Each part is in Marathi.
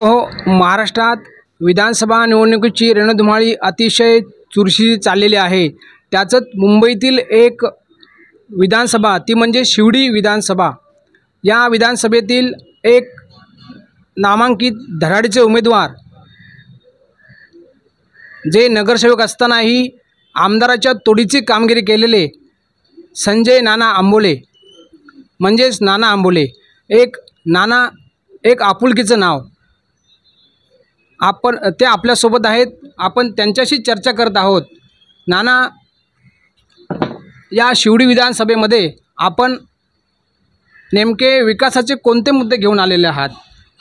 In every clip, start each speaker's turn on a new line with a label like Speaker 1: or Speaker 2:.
Speaker 1: हो, महाराष्ट्रात विधानसभा निवडणुकीची रणधुमाळी अतिशय चुरशी चाललेली आहे. त्याचंच मुंबईतील एक विधानसभा ती म्हणजे शिवडी विधानसभा. या विधानसभेतील एक नामांकित धडाडीचे उमेदवार जे नगरसेवक असतानाही आमदाराच्या तोडीची कामगिरी केलेले संजय नाना आंबोले म्हणजेच नाना आंबोले. एक आपुलकीचं नाव. ते आपल्यासोबत आहेत. आपण त्यांच्याशी चर्चा करत आहोत. नाना, या शिवडी विधानसभेमध्ये आपण नेमके विकासाचे कोणते मुद्दे घेऊन आलेले आहात,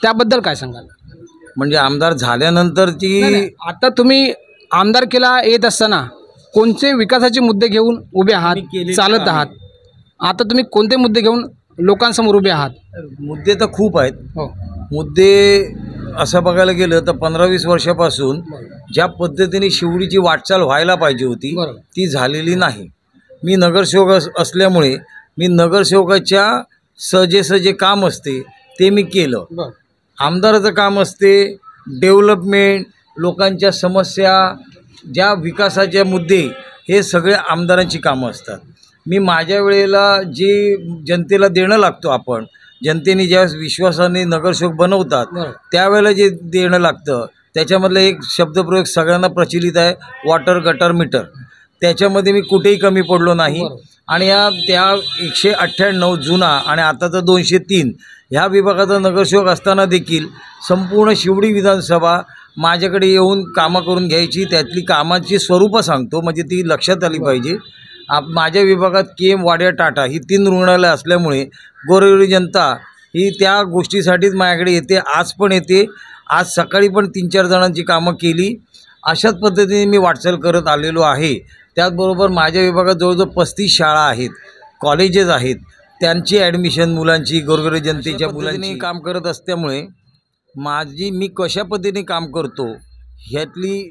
Speaker 1: त्याबद्दल काय सांगाल?
Speaker 2: म्हणजे आमदार झाल्यानंतरची
Speaker 1: आता तुम्ही आमदारकीला येत असताना कोणते विकासाचे मुद्दे घेऊन उभे आहात, चालत आहात? आता तुम्ही कोणते मुद्दे घेऊन लोकांसमोर उभे आहात?
Speaker 2: मुद्दे तर खूप आहेत.
Speaker 1: हो.
Speaker 2: मुद्दे असं बघायला गेलं तर 15-20 वर्षापासून ज्या पद्धतीने शिवडीची वाटचाल व्हायला पाहिजे होती ती झालेली नाही. मी नगरसेवक असल्यामुळे मी नगरसेवकाच्या सहजे काम असते ते मी केलं. आमदाराचं काम असते डेव्हलपमेंट, लोकांच्या समस्या, ज्या विकासाचे मुद्दे, हे सगळे आमदारांची कामं असतात. मी माझ्या वेळेला जे जनतेला देणं लागतो, आपण जनतेने ज्यावेळेस विश्वासाने नगरसेवक बनवतात त्यावेळेला जे देणं लागतं त्याच्यामधलं एक शब्दप्रयोग सगळ्यांना प्रचलित आहे, वॉटर गटर मीटर. त्याच्यामध्ये मी कुठेही कमी पडलो नाही. आणि त्या 198 जुना आणि आताचा 203 ह्या विभागाचा नगरसेवक असताना देखील संपूर्ण शिवडी विधानसभा माझ्याकडे येऊन कामं करून घ्यायची. त्यातली कामाची स्वरूपं सांगतो म्हणजे ती लक्षात आली पाहिजे. माझ्या विभागात केम, वाड्या, टाटा ही 3 रुग्णालय असल्यामुळे गोरगरीब जनता ही त्या गोष्टीसाठीच माझ्याकडे येते. आज पण येते. आज सकाळी पण 3-4 जणांची कामं केली. अशाच पद्धतीने मी वाटचाल करत आलेलो आहे. त्याचबरोबर माझ्या विभागात जवळजवळ 35 शाळा आहेत, कॉलेजेस आहेत. त्यांची ॲडमिशन मुलांची, गोरगरीब जनतेच्या मुलांनी काम करत असल्यामुळे मी कशा पद्धतीने काम करतो ह्यातली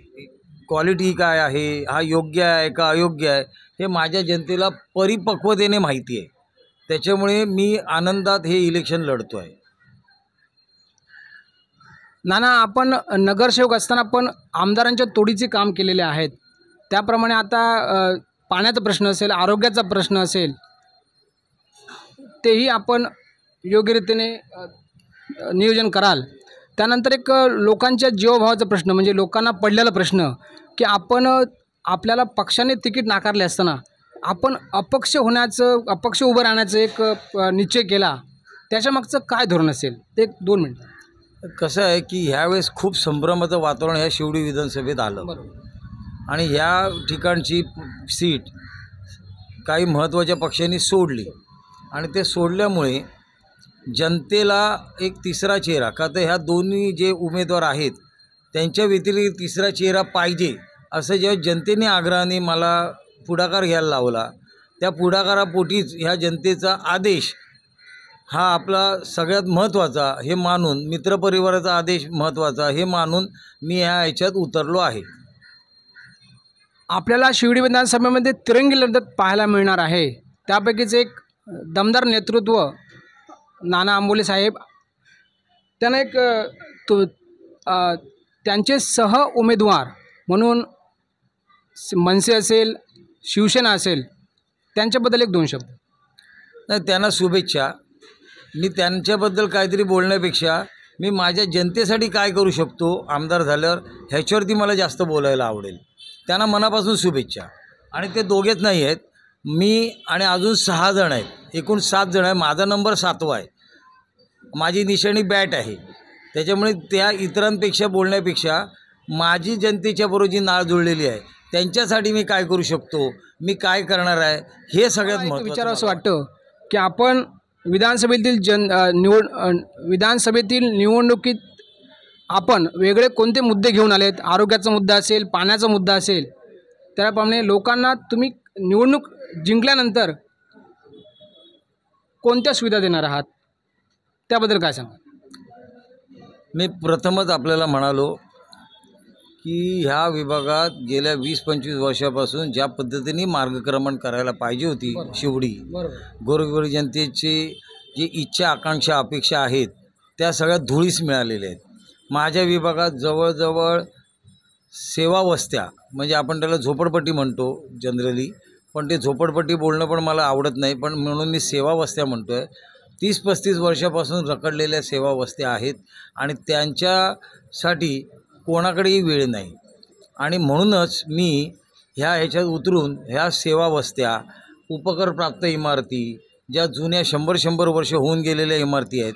Speaker 2: क्वालिटी काय आहे, हा योग्य आहे का अयोग्य आहे, हे माझ्या जनतेला परिपक्वतेने माहिती आहे. त्याच्यामुळे मी आनंदात हे इलेक्शन लढतो आहे.
Speaker 1: नाना, आपण नगरसेवक असताना पण आमदारांच्या तोडीचे काम केलेले आहेत. त्याप्रमाणे आता पाण्याचा प्रश्न असेल, आरोग्याचा प्रश्न असेल, तेही आपण योग्यरीतीने नियोजन कराल. त्यानंतर एक लोकांच्या जीवभावाचा प्रश्न म्हणजे लोकांना पडलेला प्रश्न की आपल्याला पक्षाने तिकीट नाकारले असताना आपण अपक्ष उभं राहण्याचं एक निश्चय केला. त्याच्यामागचं काय धोरण असेल ते 2 मिनिट.
Speaker 2: कसं आहे की ह्यावेळेस खूप संभ्रमाचं वातावरण ह्या शिवडी विधानसभेत आलं. आणि ह्या ठिकाणची सीट काही महत्त्वाच्या पक्षांनी सोडली. आणि ते सोडल्यामुळे जनतेला एक तिसरा चेहरा, का तर ह्या दोन्ही जे उमेदवार आहेत त्यांच्या व्यतिरिक्त तिसरा चेहरा पाहिजे असं जेव्हा जनतेने आग्रहाने मला पुढाकार घ्यायला लावला, त्या पुढाकारापोटीच ह्या जनतेचा आदेश हा आपला सगळ्यात महत्त्वाचा हे मानून, मित्रपरिवाराचा आदेश महत्त्वाचा हे मानून मी ह्याच्यात उतरलो आहे.
Speaker 1: आपल्याला शिवडी विधानसभेमध्ये तिरंगी लढत पाहायला मिळणार आहे. त्यापैकीच एक दमदार नेतृत्व नाना आंबोले साहेब. त्यांना त्यांचे सह उमेदवार म्हणून मनसे असेल, शिवसेना असेल, त्यांच्याबद्दल 1-2 शब्द.
Speaker 2: नाही, त्यांना शुभेच्छा. मी त्यांच्याबद्दल काहीतरी बोलण्यापेक्षा मी माझ्या जनतेसाठी काय करू शकतो आमदार झाल्यावर ह्याच्यावरती मला जास्त बोलायला आवडेल. त्यांना मनापासून शुभेच्छा. आणि ते दोघेच नाही आहेत, मी आणि अजून 6 जण आहेत, एकूण 7 जण आहे. माझा नंबर 7वा आहे. माझी निशाणी बॅट आहे. त्याच्यामुळे त्या इतरांपेक्षा बोलण्यापेक्षा माझी जनतेच्या बरोबर जी नाळ जुळलेली आहे त्यांच्यासाठी मी काय करू शकतो, मी काय करणार आहे, हे सगळ्यात महत्त्वाचं.
Speaker 1: विचार असं वाटतं की आपण विधानसभेतील निवडणुकीत आपण वेगळे कोणते मुद्दे घेऊन आलेत? आरोग्याचा मुद्दा असेल, पाण्याचा मुद्दा असेल, त्याप्रमाणे लोकांना तुम्ही निवडणूक जिंकल्यानंतर कोणत्या सुविधा देणार आहात, त्याबद्दल काय सांगा?
Speaker 2: मी प्रथमच आपल्याला म्हणालो की ह्या विभागात गेल्या 20-25 वर्षापासून ज्या पद्धतीने मार्गक्रमण करायला पाहिजे होती शिवडी, गोरगरीब जनतेची जी इच्छा, आकांक्षा, अपेक्षा आहेत त्या सगळ्या धुळीस मिळालेल्या आहेत. माझ्या विभागात जवळजवळ सेवा वस्त्या, म्हणजे आपण त्याला झोपडपट्टी म्हणतो जनरली, पण ते झोपडपट्टी बोलणं पण मला आवडत नाही, पण म्हणून मी सेवा वस्त्या म्हणतो आहे. 30-35 वर्षापासून रखडलेल्या सेवा वस्त्या आहेत आणि त्यांच्यासाठी कोणाकडेही वेळ नाही. आणि म्हणूनच मी ह्याच्यात उतरून ह्या सेवा वस्त्या, उपकरप्राप्त इमारती, ज्या जुन्या 100 वर्ष होऊन गेलेल्या इमारती आहेत,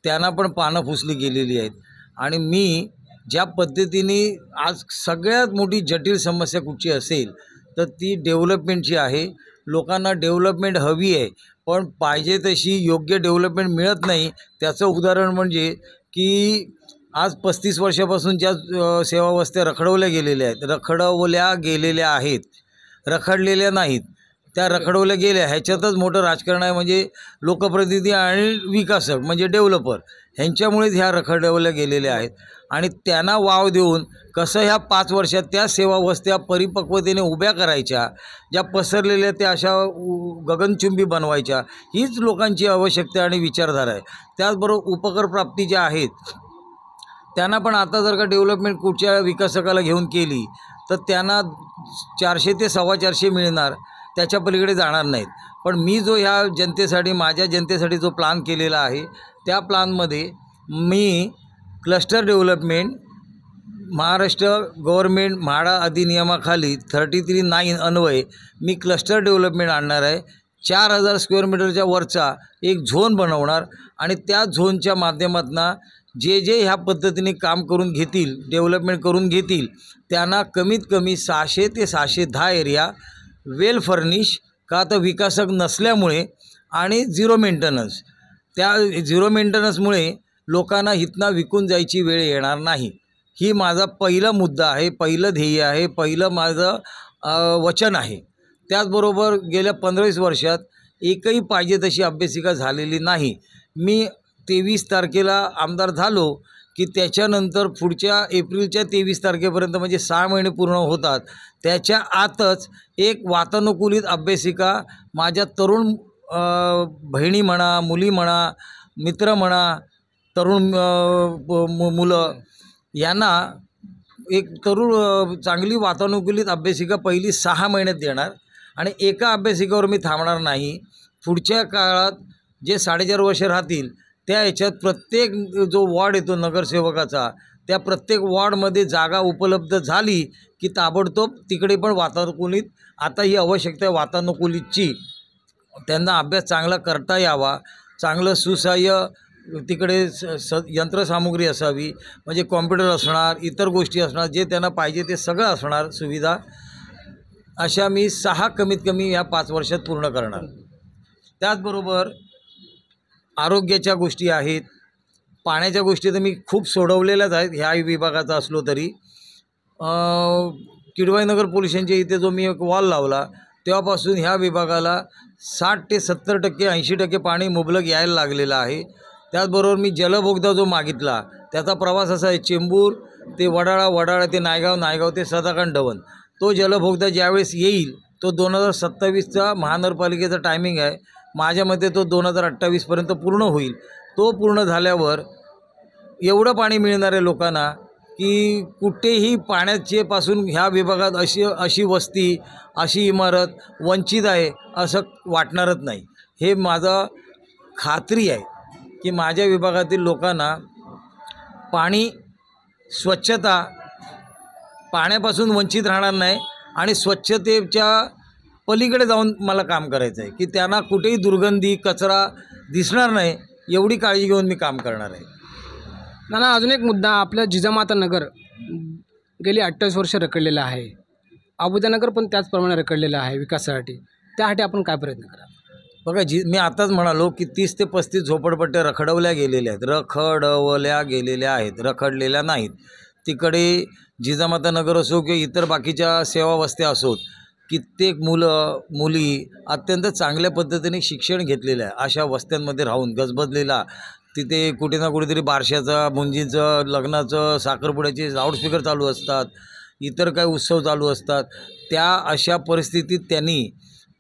Speaker 2: त्यांना पण पानं पुसली गेलेली आहेत. आणि मी ज्या पद्धतीने आज सगळ्यात मोठी जटिल समस्या कुठची असेल तर ती डेव्हलपमेंटची आहे. लोकांना डेव्हलपमेंट हवी आहे, पण पाहिजे तशी योग्य डेव्हलपमेंट मिळत नाही. त्याचं उदाहरण म्हणजे की आज 35 वर्षापासून ज्या सेवा वस्त्या रखडवल्या गेलेल्या आहेत, रखडलेल्या नाहीत, त्या रखडवल्या गेल्या, ह्याच्यातच मोठं राजकारण आहे. म्हणजे लोकप्रतिनिधी आणि विकासक म्हणजे डेव्हलपर ह्यांच्यामुळेच ह्या रखडवल्या गेलेल्या आहेत. आणि त्यांना वाव देऊन कसं ह्या 5 वर्षात त्या सेवा वस्त्या परिपक्वतेने उभ्या करायच्या, ज्या पसरलेल्या त्या अशा गगनचुंबी बनवायच्या, हीच लोकांची आवश्यकता आणि विचारधारा आहे. त्याचबरोबर उपकरप्राप्ती ज्या आहेत त्यांना पण आता जर का डेव्हलपमेंट कुठच्या विकासकाला घेऊन केली तर त्यांना 400 ते 450 मिळणार, त्याच्या पलीकडे जाणार नाहीत. पण मी जो ह्या जनतेसाठी, माझ्या जनतेसाठी जो प्लान केलेला आहे, त्या प्लानमध्ये मी cluster development, Maharashtra government MHADA अधिनियमाखाली 33(9) अन्वये मी क्लस्टर डेव्हलपमेंट आणणार आहे. 4000 स्क्वेअर मीटरच्या वरचा एक झोन बनवणार आणि त्या झोनच्या माध्यमातून जे ह्या पद्धतीने काम करून घेतील, डेव्हलपमेंट करून घेतील, त्यांना कमीत कमी 600 ते 610 एरिया वेल फर्निश, का तर विकासक नसल्यामुळे आणि झिरो मेंटेनन्स, त्या झिरो मेंटेनन्समुळे लोकांना इथनं विकून जायची वेळ येणार नाही. ही माझा पहिला मुद्दा आहे, पहिलं ध्येय आहे, पहिलं माझं वचन आहे. त्याचबरोबर गेल्या 15-20 वर्षात एकही पाहिजे तशी अभ्यासिका झालेली नाही. मी 23 तारखेला आमदार झालो की त्याच्यानंतर पुढच्या एप्रिलच्या 23 तारखेपर्यंत म्हणजे 6 महिने पूर्ण होतात, त्याच्या आतच एक वातानुकूलित अभ्यासिका माझ्या तरुण बहिणी म्हणा, मुली म्हणा, मित्र म्हणा, तरुण मुलं यांना एक चांगली वातानुकूलित अभ्यासिका पहिली 6 महिन्यात देणार. आणि एका अभ्यासिकेवर मी थांबणार नाही. पुढच्या काळात जे 4.5 वर्ष राहतील त्या ह्याच्यात प्रत्येक जो वॉर्ड येतो नगरसेवकाचा, त्या प्रत्येक वॉर्डमध्ये जागा उपलब्ध झाली की ताबडतोब तिकडे पण वातानुकूलित, आता ही आवश्यकता आहे वातानुकूलितची, त्यांना अभ्यास चांगला करता यावा, चांगलं सुसह्य तिकडे यंत्रसामुग्री असावी, म्हणजे कॉम्प्युटर असणार, इतर गोष्टी असणार, जे त्यांना पाहिजे ते सगळं असणार सुविधा. अशा मी 6 कमीत कमी या 5 वर्षात पूर्ण करणार. त्याचबरोबर आरोग्याच्या गोष्टी आहेत, पाण्याच्या गोष्टी तर मी खूप सोडवलेल्याच आहेत ह्या विभागाचा असलो तरी. किडवाईनगर पोलीस स्टेशनच्या इथे जो मी एक वॉल लावला तेव्हापासून ह्या विभागाला 60% ते 70%, 80% पाणी मुबलक यायला लागलेलं आहे. त्याचबरोबर मी जलबोगदा जो मागितला त्याचा प्रवास असा आहे, चेंबूर ते वडाळा, वडाळा ते नायगाव, नायगाव ते सदाकांड डवण. तो जलबोगदा ज्यावेळेस येईल तो 2027चा महानगरपालिकेचा टायमिंग आहे. माझ्या मते तो 2028पर्यंत पूर्ण होईल. तो पूर्ण झाल्यावर एवढं पाणी मिळणार आहे लोकांना की कुठेही पाण्याचे पासून ह्या विभागात अशी वस्ती, अशी इमारत वंचित आहे असं वाटणारच नाही. हे माझं खात्री आहे की माझ्या विभागातील लोकांना पाणी, स्वच्छता, पाण्यापासून वंचित राहणार नाही. आणि स्वच्छतेच्या पलीकडे जाऊन मला काम करायचं आहे की त्यांना कुठेही दुर्गंधी, कचरा दिसणार नाही, एवढी काळजी घेऊन मी काम करणार आहे.
Speaker 1: नाना, अजून एक मुद्दा, आपलं जिजामाता नगर गेली 28 वर्ष रखडलेलं आहे. अबुजानगर पण त्याचप्रमाणे रखडलेलं आहे विकासासाठी. त्यासाठी आपण काय प्रयत्न करा?
Speaker 2: बघा, मी आताच म्हणालो की 30 ते 35 झोपडपट्ट्या रखडवल्या गेलेल्या आहेत, रखडलेल्या नाहीत. तिकडे जिजामाता नगर असो किंवा इतर बाकीच्या सेवा वस्त्या असोत, कित्येक मुलं मुली अत्यंत चांगल्या पद्धतीने शिक्षण घेतलेलं आहे अशा वस्त्यांमध्ये राहून गजबजलेला. तिथे कुठे ना कुठेतरी बारशाचं, मुंजीचं, लग्नाचं, साखरपुड्याचे लाऊडस्पीकर चालू असतात, इतर काही उत्सव चालू असतात. त्या अशा परिस्थितीत त्यांनी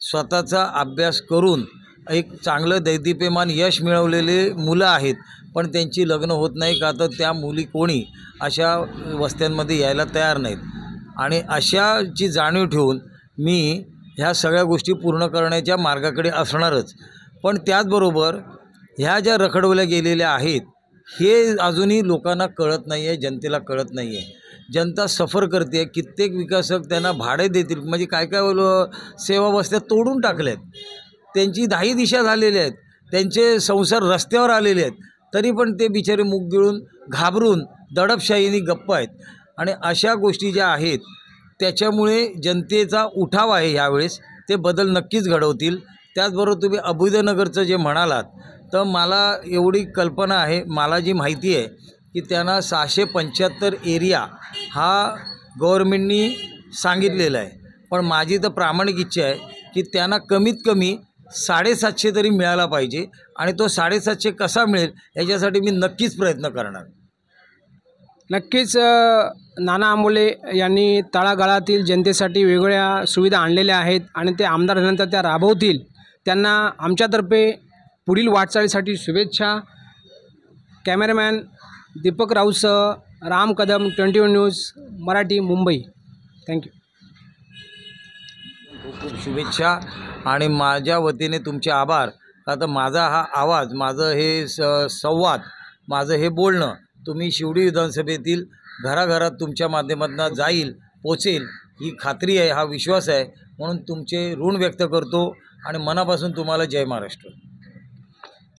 Speaker 2: स्वतःचा अभ्यास करून एक चांगलं दैदिप्यमान यश मिळवलेले मुलं आहेत, पण त्यांची लग्न होत नाही का तर त्या मुली कोणी अशा वस्त्यांमध्ये यायला तयार नाहीत. आणि अशाची जाणीव ठेवून मी ह्या सगळ्या गोष्टी पूर्ण करण्याच्या मार्गाकडे असणारच. पण त्याचबरोबर ह्या ज्या रखडवल्या गेलेल्या आहेत हे अजूनही लोकांना कळत नाही आहे, जनतेला कळत नाही आहे. जनता सफर करते. कित्येक विकासक त्यांना भाडे देतील, म्हणजे काय सेवा वस्त्या तोडून टाकल्यात, त्यांची दाही दिशा झालेल्या आहेत, त्यांचे संसार रस्त्यावर आलेले आहेत, तरी पण ते बिचारे मुग गिळून घाबरून दडपशाहीने गप्प आहेत. आणि अशा गोष्टी ज्या आहेत त्याच्यामुळे जनतेचा उठाव आहे ह्यावेळेस, ते बदल नक्कीच घडवतील. त्याचबरोबर तुम्ही अभुदयनगरचं जे म्हणालात तर मला एवढी कल्पना आहे, मला जी माहिती आहे की त्यांना 675 एरिया हा गव्हर्मेंटनी सांगितलेला आहे. पण माझी तर प्रामाणिक इच्छा आहे की त्यांना कमीत कमी 750 तरी मिळाला पाहिजे. आणि तो 750 कसा मिळेल याच्यासाठी मी नक्कीच प्रयत्न करणार.
Speaker 1: नक्कीच नाना आंबोले यांनी तळागाळातील जनतेसाठी वेगवेगळ्या सुविधा आणलेल्या आहेत आणि ते आमदार झाल्यानंतर त्या राबवतील. त्यांना आमच्यातर्फे पुढील वाटचालीसाठी शुभेच्छा. कॅमेरामॅन दीपक राऊतसह राम कदम, 21 न्यूज मराठी, मुंबई. थँक्यू.
Speaker 2: खूप खूप शुभेच्छा आणि माझ्या वतीने तुमचे आभार. का तर माझा हा आवाज, माझं हे संवाद, माझं हे बोलणं तुम्ही शिवडी विधानसभेतील घराघरात तुमच्या माध्यमातून जाईल, पोचेल ही खात्री आहे, हा विश्वास आहे. म्हणून तुमचे ऋण व्यक्त करतो आणि मनापासून तुम्हाला जय महाराष्ट्र.